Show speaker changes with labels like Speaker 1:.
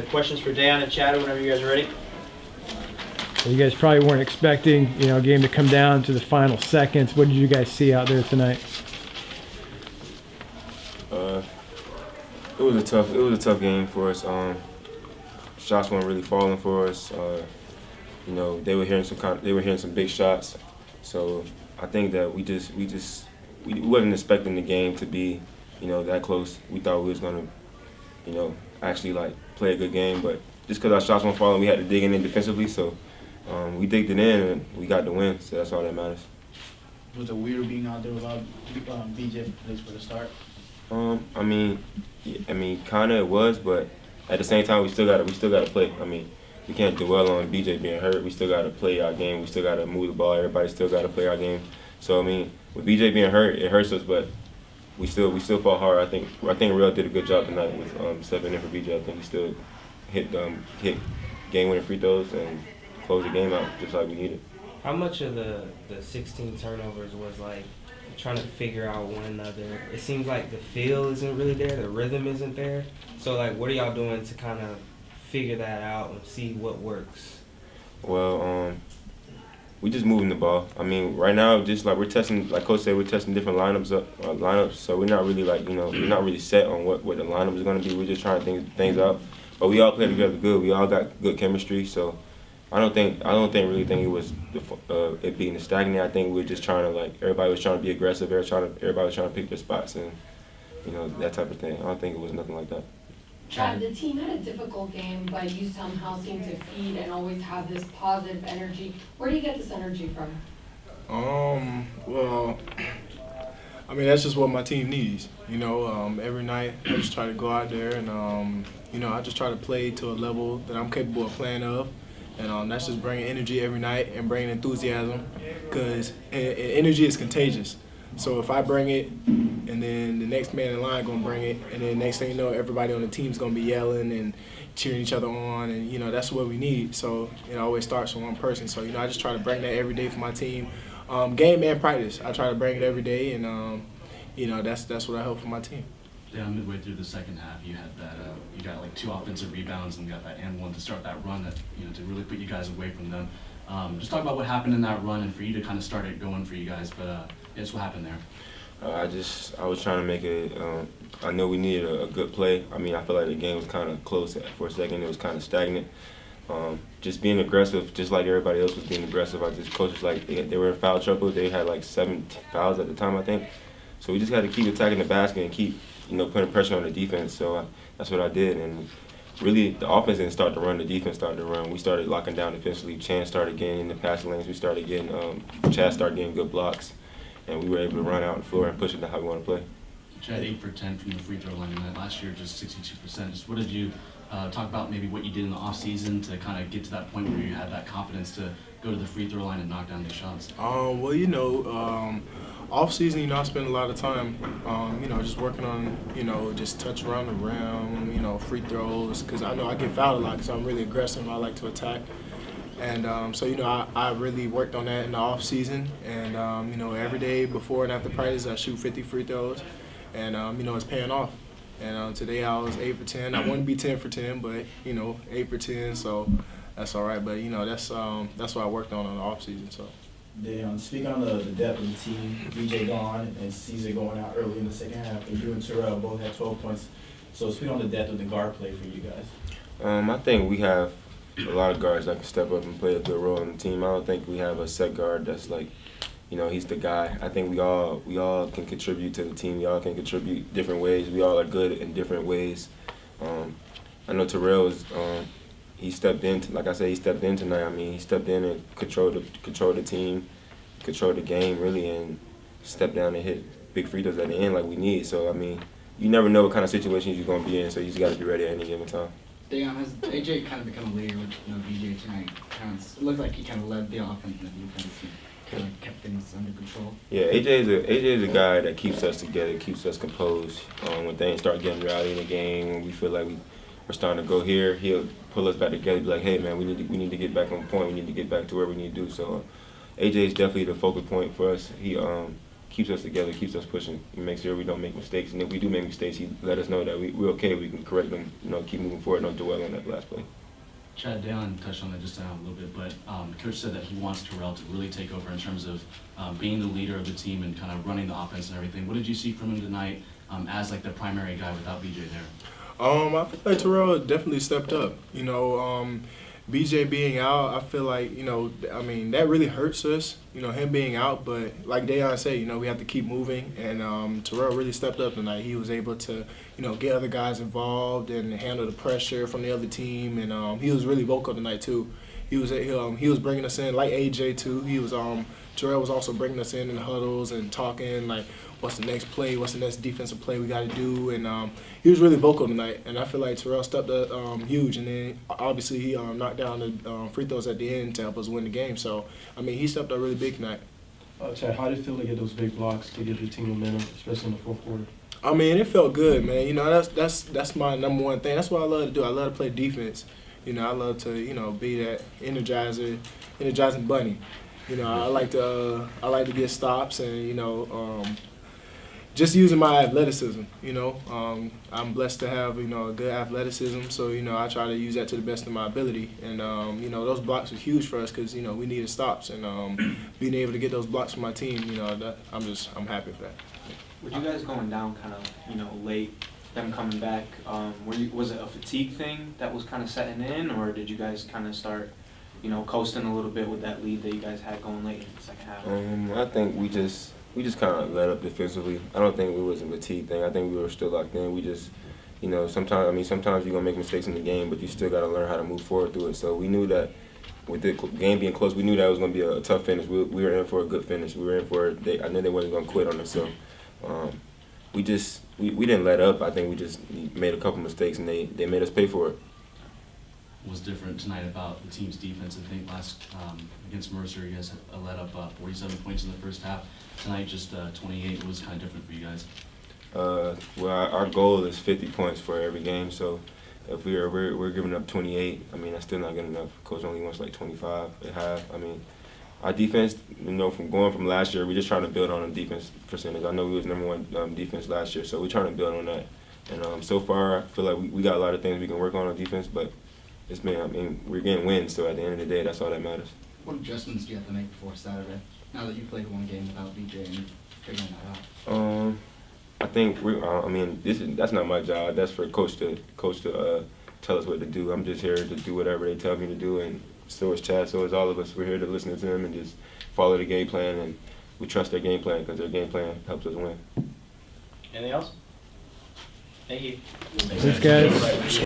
Speaker 1: Questions for Dayon and Chad whenever you guys are ready.
Speaker 2: You guys probably weren't expecting, a game to come down to the final seconds. What did you guys see out there tonight?
Speaker 3: It was a tough game for us. Shots weren't really falling for us. They were hitting some big shots. So I think that we wasn't expecting the game to be, that close. We thought we was gonna, actually play a good game, but just because our shots weren't falling, we had to dig in defensively. So we digged it in and we got the win. So that's all that matters.
Speaker 4: Was it weird being out there without BJ plays for the start?
Speaker 3: Kind of it was, but at the same time, we still got to play. We can't dwell on BJ being hurt. We still got to play our game. We still got to move the ball. Everybody still got to play our game. So with BJ being hurt, it hurts us, but we still fought hard. I think Real did a good job tonight with stepping in for BJ. I think he still hit game-winning free throws and closed the game out just like we needed.
Speaker 5: How much of the 16 turnovers was trying to figure out one another? It seems like the feel isn't really there, the rhythm isn't there. So what are y'all doing to kind of figure that out and see what works?
Speaker 3: Well, we just moving the ball. Right now, just we're testing, like Coach said, we're testing different lineups. So we're not really we're not really set on what the lineup is going to be. We're just trying to things out. But we all play together good. We all got good chemistry. So I don't really think it was it being stagnant. I think we're just trying to everybody was trying to be aggressive. Everybody was trying to pick their spots and that type of thing. I don't think it was nothing like that.
Speaker 6: Chad, the team had a difficult game, but you somehow seem to feed and always have this positive energy. Where do you get this energy from?
Speaker 7: Well, that's just what my team needs. Every night I just try to go out there and I just try to play to a level that I'm capable of playing of. And that's just bringing energy every night and bringing enthusiasm, because energy is contagious. So if I bring it, and then the next man in line gonna bring it, and then next thing you know, everybody on the team's gonna be yelling and cheering each other on, and that's what we need. So it always starts with one person. So I just try to bring that every day for my team, game and practice. I try to bring it every day, and that's what I hope for my team.
Speaker 8: Yeah, midway through the second half, you had that. You got 2 offensive rebounds and got that and one to start that run that to really put you guys away from them. Just talk about what happened in that run and for you to kind of start it going for you guys. But just what happened there.
Speaker 3: I was trying to make it. I know we needed a good play. I feel like the game was kind of close for a second. It was kind of stagnant. Just being aggressive, just like everybody else was being aggressive. Coaches they were in foul trouble. They had 7 fouls at the time, I think. So we just had to keep attacking the basket and keep putting pressure on the defense. So that's what I did. And really, the offense didn't start to run. The defense started to run. We started locking down defensively. Chance started getting in the passing lanes. We started getting Chad started getting good blocks, and we were able to run out the floor and push it to how we want to play.
Speaker 8: Chad 8 for 10 from the free throw line tonight. Last year, just 62%. Just what did you talk about? Maybe what you did in the off season to kind of get to that point where you had that confidence to go to the free throw line and knock down these shots.
Speaker 7: Off season, I spend a lot of time, just working on, just touch around the rim, free throws, because I know I get fouled a lot because I'm really aggressive and I like to attack. And I really worked on that in the off season. And, every day before and after practice, I shoot 50 free throws. And, it's paying off. And today I was 8 for 10. I want to be 10 for 10, but, 8 for 10, so that's all right. But, that's what I worked on the off season, so.
Speaker 4: Speaking on the depth of the team, BJ gone and Caesar going out early in the second half, and you and Terrell both had 12 points. So speak on the depth of the guard play for you guys.
Speaker 3: I think we have a lot of guards that can step up and play a good role in the team. I don't think we have a set guard that's he's the guy. I think we all can contribute to the team. We all can contribute different ways. We all are good in different ways. I know Terrell is. He stepped in. Like I said, he stepped in tonight. He stepped in and controlled the team, controlled the game really, and stepped down and hit big free throws at the end like we need. So you never know what kind of situations you're gonna be in. So you just got to be ready at any given time.
Speaker 9: Dayon, has AJ kind of become a leader with BJ tonight? It looked like he kind of led the offense and the defense and kind of kept things under control.
Speaker 3: Yeah, AJ is a guy that keeps us together, keeps us composed. When things start getting rowdy in the game, when we feel like we're starting to go here, he'll pull us back together, be like, hey man, we need to get back on point, we need to get back to where we need to do. So AJ is definitely the focal point for us. keeps us together, keeps us pushing. He makes sure we don't make mistakes, and if we do make mistakes, he let us know that we're okay. We can correct them. Keep moving forward. Don't dwell on that last play.
Speaker 8: Chad, Dayon touched on that just now a little bit, but Coach said that he wants Terrell to really take over in terms of being the leader of the team and kind of running the offense and everything. What did you see from him tonight as like the primary guy without BJ there?
Speaker 7: I feel like Terrell definitely stepped up. BJ being out, I feel like, that really hurts us, him being out. But like Dayon said, we have to keep moving. And Terrell really stepped up tonight. He was able to, get other guys involved and handle the pressure from the other team. And he was really vocal tonight, too. He was bringing us in, like AJ, too. Terrell was also bringing us in the huddles and talking, like, what's the next play, what's the next defensive play we got to do. And he was really vocal tonight. And I feel like Terrell stepped up huge. And then, obviously, he knocked down the free throws at the end to help us win the game. So, he stepped up really big tonight.
Speaker 10: Chad, how did it feel to get those big blocks to give the team momentum, especially in the fourth quarter?
Speaker 7: It felt good, man. That's my number one thing. That's what I love to do. I love to play defense. I love to, be that energizing bunny. I like to get stops and, just using my athleticism, I'm blessed to have, a good athleticism. So, I try to use that to the best of my ability. And, those blocks were huge for us because, we needed stops. And being able to get those blocks for my team, I'm happy for that.
Speaker 1: With you guys going down kind of, late, them coming back, was it a fatigue thing that was kind of setting in, or did you guys kind of start, coasting a little bit with that lead that you guys had going late in the second half?
Speaker 3: I think we just kind of let up defensively. I don't think it was a fatigue thing. I think we were still locked in. We just, sometimes you're gonna make mistakes in the game, but you still got to learn how to move forward through it. So we knew that with the game being close, we knew that it was gonna be a tough finish. We were in for a good finish. We were in for it. I knew they wasn't gonna quit on us. So we didn't let up. I think we just made a couple mistakes, and they made us pay for it.
Speaker 8: Was different tonight about the team's defense. I think last against Mercer, you guys let up 47 points in the first half. Tonight, just 28 was kind of different for you guys.
Speaker 3: Well, our goal is 50 points for every game. So if we're giving up 28, that's still not good enough. Coach only wants like 25 at half. Our defense, from going from last year, we're just trying to build on the defense percentage. I know we was number one defense last year, so we're trying to build on that. And so far, I feel like we got a lot of things we can work on defense, but it's been, we're getting wins, so at the end of the day, that's all that matters.
Speaker 9: What adjustments do you have to make before Saturday, now that you played one game without BJ and figuring that out?
Speaker 3: I think that's not my job. That's for coach to tell us what to do. I'm just here to do whatever they tell me to do, and so is Chad, so is all of us. We're here to listen to them and just follow the game plan, and we trust their game plan because their game plan helps us win.
Speaker 1: Anything else? Thank you.
Speaker 2: Thanks, guys.